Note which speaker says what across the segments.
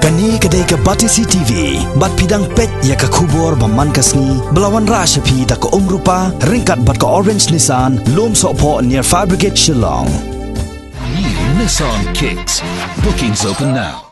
Speaker 1: Kani kedai ke Batisi TV, bat pidang pet ya ke kubur baman kasni, belawan rasyapi tak ke rupa, ringkat bat ke Orange Nissan, lom sokpo near Fire Brigade Shillong.
Speaker 2: New Nissan Kicks. Bookings open now.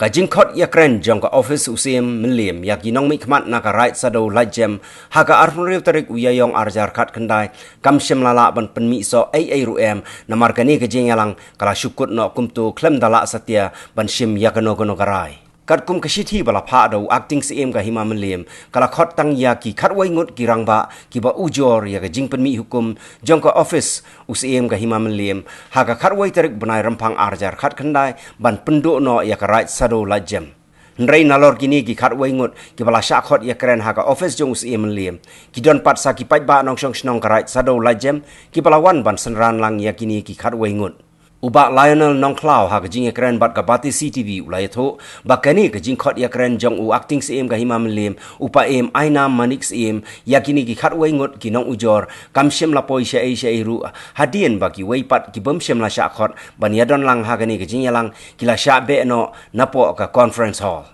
Speaker 3: Kajing kot ya keren jong ka office usim melim ya ginong mi khmat na ka right sado lajem ha ka arfun tarik uyayong arjar khat khandai kam shem lala ban penmi so ai ruem na markani kajing yalang kala syukut no kumtu klem dala satya ban shim ya kano karai kat kum kashiti bala pha do acting sim ka hima melim kala khot tang ya ki khat wai ngut ki rangba ki ba ujor ya kajing penmi hukum jong ka office usim ka hima melim ha ka khat wai tarik banai rampang arjar khat khandai ban penduk no ya ka right sado lajem Nrei nalor kini ki khat wai ngut ki bala sha khot ya kren ha ka office jong usim melim ki don pat sa ki pai ba nong shong snong ka right sado lajem ki bala wan ban senran lang ya kini ki khat wai ngut Uba Lionel Nongklau ha kajing ekran bat ka Batisi TV ulai tho bakani kajing khot ya kren jong u acting sim ka himam lim upa em aina manik sim yakini ki khat wai ngut ki nong ujor kam shem la poi sha ru hadien baki wai pat ki bom shem la sha khot ban yadon lang ha kani kajing yalang kila sha be no napo ka conference hall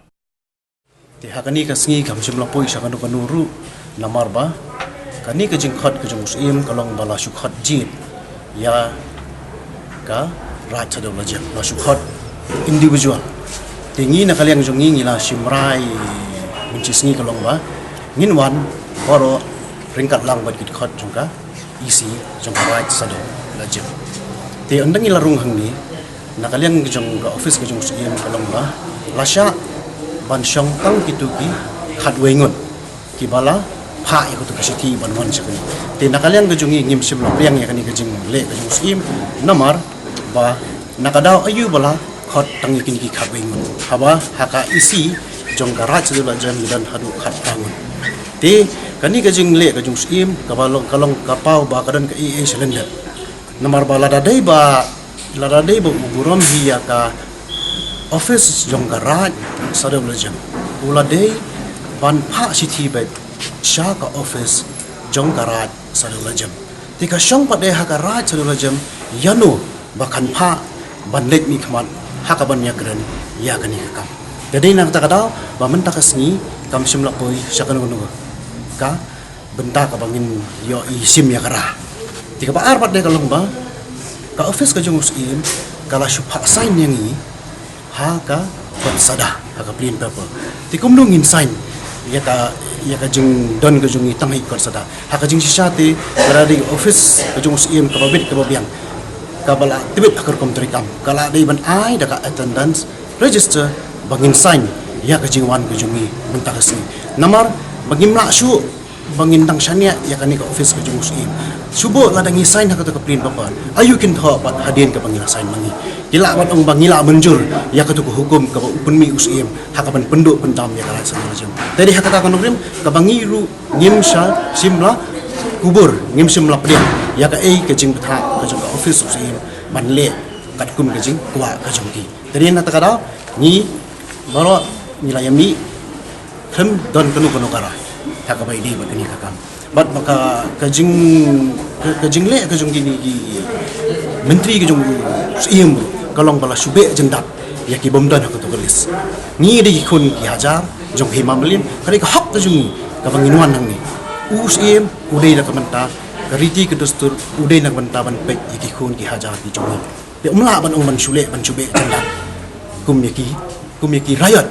Speaker 4: ti ha kani ka sngi kam shem la poi sha kanu ru namar ba kani kajing khot kajing usim kalong bala shu khot jit ya ka right sado lajem la syukhot individual tingi na kaliang jongi ngila simrai mencisngi kalong ba ngin wan oro ringkat lang bat kit khot jongka isi jongka right sado lajem te andang ila rung hang ni na kaliang jong ka office ka jong siem kalong ba lasha ban syong tang kituki khat wengon ki bala pha ya kutu kasiti ban wan sakani te na kaliang ka jongi ngim sim la priang ya kani ka jing le ka jong siem namar ba nakadaw ayu bala khot tangi kini ki khabing haba haka isi jong garaj dula jam dan hadu khat tangun te kani ka jing le ka jung sim ka balong kalong kapau ba kadan ka ii cylinder namar bala dadai ba ugurom hiya ka office jong garaj sadam jam uladai ban pha city ba sha ka office jong garaj sadam jam te ka shong pa de haka raj sadam jam yano bakan pa banlek mi khmat hakaban ya kren ya kani ka kam jadi nak tak ada ba menta ka sngi kam simla poi sakan ngono ka benta ka bangin yo i sim ya kara tiga ba arbat de kalong ba ka office ka jung usim kala syupha sign yang i ha ka sada ha ka plain paper tikum nungin sign ya ka jing don ka jung i tangi kon sada ha ka jing sisate berada office ka jung usim ka babit ka babiang kabala tibit akar komtrikam kala dei ban ai daka attendance register bangin sign ya kajingwan kajungi mentakasi namar bangin mla shu bangin dang shania ya kani ka office kajung usim subo ladangi sign hakata ka print paper ayu kin tho pat hadien ka bangila sign mangi kila wat ong bangila menjur ya katu hukum ka upunmi usim hakaban penduk pentam ya kala sanajam tadi hakata kanogrim ka bangiru ngimsha simla kubur ngim simla pdia ya ka kajing betha kajing ka office usim banle kat kum kajing kwa kajing ki tadi na takada ni baro nila yami hem don kanu kara ta ka bai di bat ni ka kam bat maka kajing le kajing gini ki menteri kajing usim kalong bala sube jendat ya ki bomdan ha ka to gelis ni di kun ki hajar jong himamlin kali ka hak kajing ka banginuan nang ni usim udai na kamanta kariti kedustur udai na kamanta ban pek iki khun ki hajar ki jongi te umla ban ong ban shule ban chube janda kumyaki riot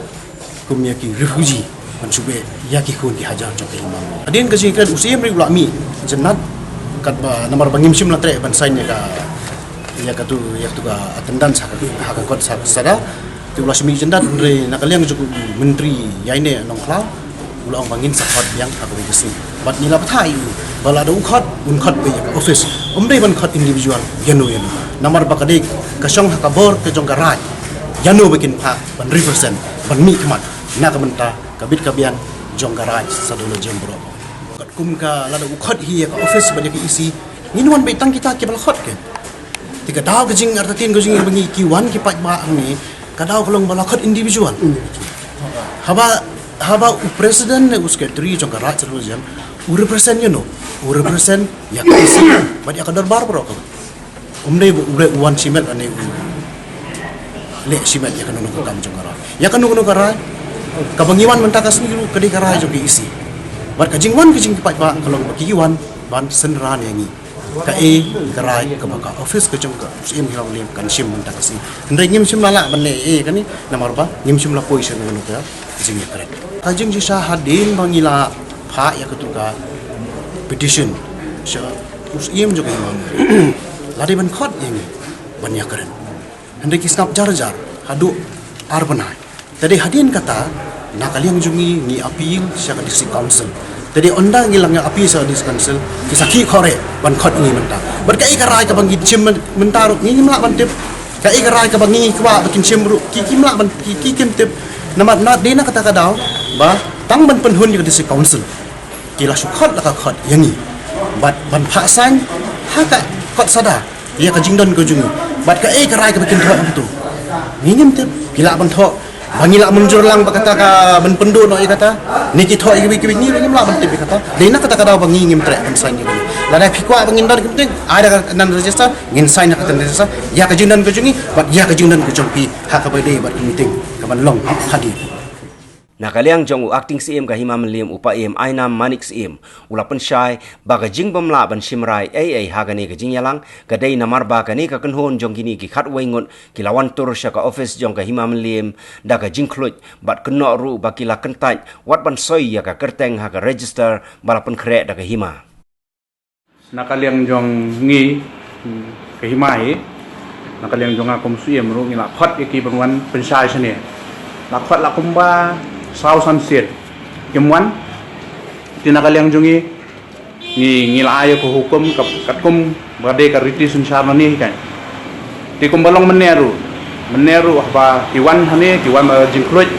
Speaker 4: kumyaki refugee ban chube ya ki khun ki hajar jongi imam adin ka jingkran usim ri ulami jannat kat ba namar bangim sim la tre ban sign ya ka tu ka attendance ha ka kot sada tu ulas mi jannat re nakaliang juku menteri yaine nongkla ulang bangin sakot yang aku besi bat nila pathai bala da unkhat be office umdei ban khat individual yanu namar bakade kasong hakabor ke jong garaj yanu bikin pha ban represent ban mi khmat na ka menta kabit kabian jong garaj sadolo jembro kat kum ka lada ukhat hi ka office ban ki isi ninwan be tang kita ke bal khot ke tiga daw ke jing artatin ke jing bangi ki wan ki pat ba ni ka daw kolong bala khat individual haba president ne uske tri jong garaj sadolo jem represent represent ya kisi badi akadar bar pro umdei ure wan simet ane le simat ya kanu kam jong kara ya kanu kara kabangiwan mentakas ni kedi kara jo ki isi bat kajingwan kajing pat ba kalau bakiwan ban senran yangi ka karai ka baka office ka jong ka sim hilang lem kan sim mentakas ni ndai ngim sim lala ban le kan ni namar ba ngim sim la poi sen nganu ka jing ya kare kajing ji sah hadin bangila pha ya ketuka petition sha usim jo ka imam lari ban khot yangi ban ya karen Hendak kisnap jar-jar, haduk arbanai. Tadi hadin kata, nak kalian jungi ni appeal siapa district council. Tadi onda ngilangnya appeal siapa district council, kisaki kore ban khot ni mentah. Berkai karai ka bangi cim mentaruk ni melak ban tip. Kai karai ka bangi kwa bakin cimru, kiki melak ban kiki kim tip. Nama dena kata kadau, ba tang ban penhun di district council. Kila syukhot la ka khot yangi. Ban paksan haka khot sada. Ia ka jingdon ko jungi. Bat ka karai ka bikin thok tu. Ngingim tip gila ban thok. Bangila munjur lang bakata ka ban pendu no kata. Niki thok iki ni ngim la ban tip kata. Dena kata kada bang ngim trek ban san ni. La dai phikwa bang indon kim ada nan register ngin sign ka tan register. Ya ka jingdon ko jungi bat ya ka jingdon ko jongpi ha ka bade bat meeting ka ban long hadir.
Speaker 3: Nakaliang jong u acting CM ka himam lim upa em ainam manik CM ulapan syai baga jing bamla ban simrai hagani ka jing yalang kadai namar ba kani ka kenhon jong gini ki khat wengot kilawan tur sya ka office jong ka himam lim da ka jing khlut bat kenno ru ba kila kentaj wat ban soi ya ka kerteng ha ka register balapan kre da ka hima
Speaker 5: nakaliang jong ngi ka himai nakaliang jong akom CM ru ngila khat ki banwan pensai sene la khat la kumba sau san siet kemuan tinakaliang jungi ngilaya ko hukum katkum bade ka riti sunsarna ni kan ti kumbalong meneru ba kiwan hane kiwan jingklut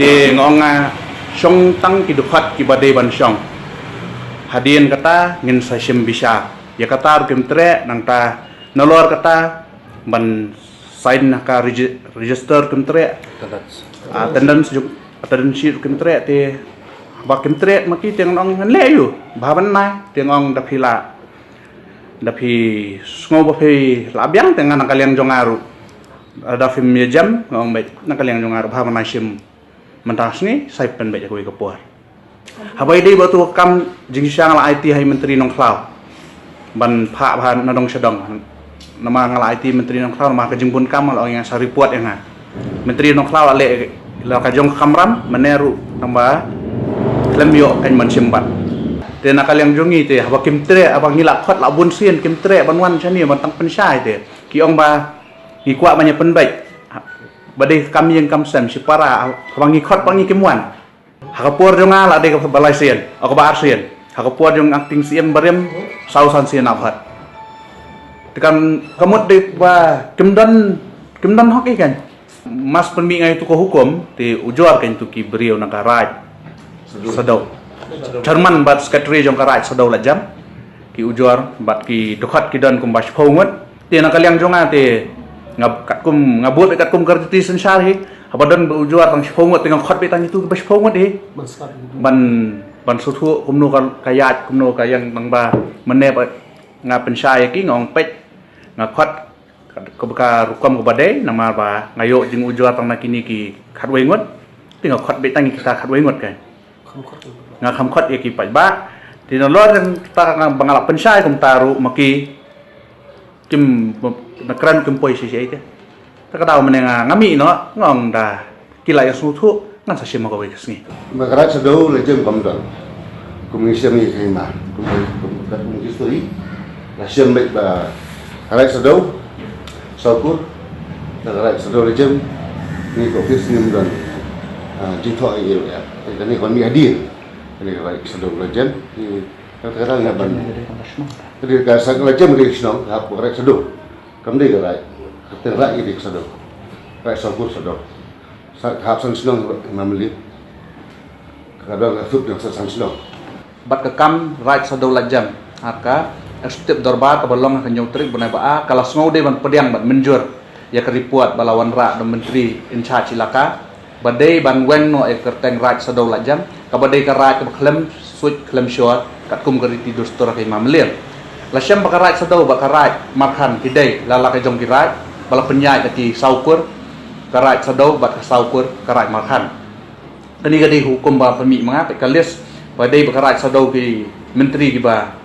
Speaker 5: ti ngonga song tang ki dukhat ki bade ban song hadien kata ngin sa sim bisa ya kata kemtre nang ta nolor kata ban sign ka register kemtre attendance sheet kemtre te ba kemtre maki teng ong le yu baban nai teng ong dapi sngo ba phi labyang teng na kaliang jongaru da fim ye jam ngong be na kaliang jongaru baban nai sim mentas ni sai pen be ko kapor habai dei ba tu kam jing syang la IT hai menteri nong klau ban pha ban na dong sedong nama ngala IT menteri nong klau ma ka jingbun kam la yang sa report yang menteri nong klau le la ka jong khamram meneru tamba lemyo kan man simbat te na kaliang jongi te haba kimtre abang ngila khat la bun sien kimtre banwan chani man tang pensai te ki ong ba ki kwa banya penbai bade kam yang kam sam si para bangi khat bangi kimwan hakapur jonga la de ka balai sien ak ba sien hakapur jong acting siem barem sausan sien afat tekan kamut de ba kimdan hok ikan mas penmi ngai tu ko hukum te ujor kan tu ki beriau na karaj sadau Jerman bat secretary jong karaj sadau la jam ki ujor bat ki dokhat ki dan kum bas phongot te na kaliang jonga te ngab kat kum ngabut kat kum karti sensar hi habadan ujor tang phongot te ngam khat be tang itu bas phongot hi ban suthu kumno kayat kumno kayang bang ba mene nga pensai ki ngong pet nga khat kebaka rukam kebadai nama ba ngayo jing ujua tang nakini ki khatwei ngot tinggal khat be tangi kita khatwei ngot kan nga kham khat ye ki pai ba ti no lor ta bangala pensai kum taru maki kim nakran kum poi si te ta ka daw menenga ngami no ngong da kila ya suthu ngan sa sima ko we sni
Speaker 6: magara sado le jem kam don kum ni semi khima kum history la shem be ba ara sado Saukur, negara sedang rejim ni ofis ni mudan jithok ini ya. Ini kami hadir. Ini negara sedang rejim ni negara yang ban. Jadi negara sedang rejim di sini, hak negara sedang. Kami negara ini sedang. Negara Saukur sedang. Hak sedang namli. Kadang asuk yang sedang.
Speaker 5: Bat kekam right sedang lajam. Haka eksekutif dorbar kebalong akan nyotrik benai ba kalau ngau de ban pediang ban menjur ya keriput balawan ra dan menteri in charge ilaka badai ban weng no kerteng raj sadau lajam ka badai ka raj ka klem suit klem short kat kum keriti dostor ka imam lir la syam ba raj sadau ba raj marhan kidai la la ka jong ki raj bala penyai ka ti saukur karai sadau bat kasaukur karai markan kani gadi hukum ba pemi mengapa kalis pada karai sadau ki menteri ki ba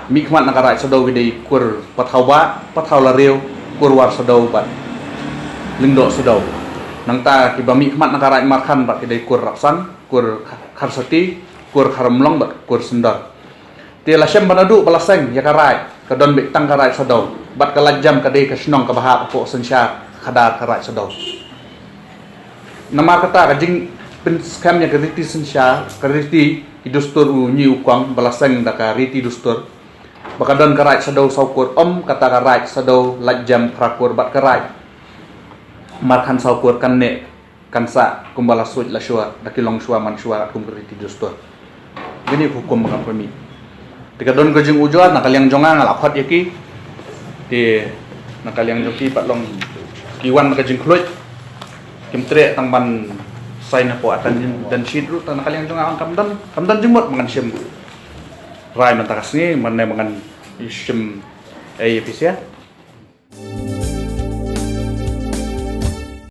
Speaker 5: mikmat nak karai sadau ki dei kur pathau la reu kur war sadau bat lingdo sadau nang ta ki ba mikmat nak karai markan bat ki dei kur rapsan kur kharsati kur kharamlong bat kur sendar ti la shem banadu balaseng ya karai kadon bek tang karai sadau bat kalajam kadai kasnong ka bahap po sensya khadar karai sadau nama kata kajing pen scam yang keriti sensya keriti idustur unyi ukwang balaseng da kariti dustur bakadon karai sadau saukur kata karai sadau lajam prakur bat karai markan saukur kanne kansa kumbala suj la shua dakilong shua man shua kum keriti dustur gini hukum bakal pemi tika don gojing ujuan nakaliang jonga ngalakhat yaki ti nakaliang joki patlong kiwan nakajing khloit kimtre tangban sain po atan dan shidru tan nakaliang jonga ang kamdan jimot mangan sim rai matakas ni manai mangan isim ay episia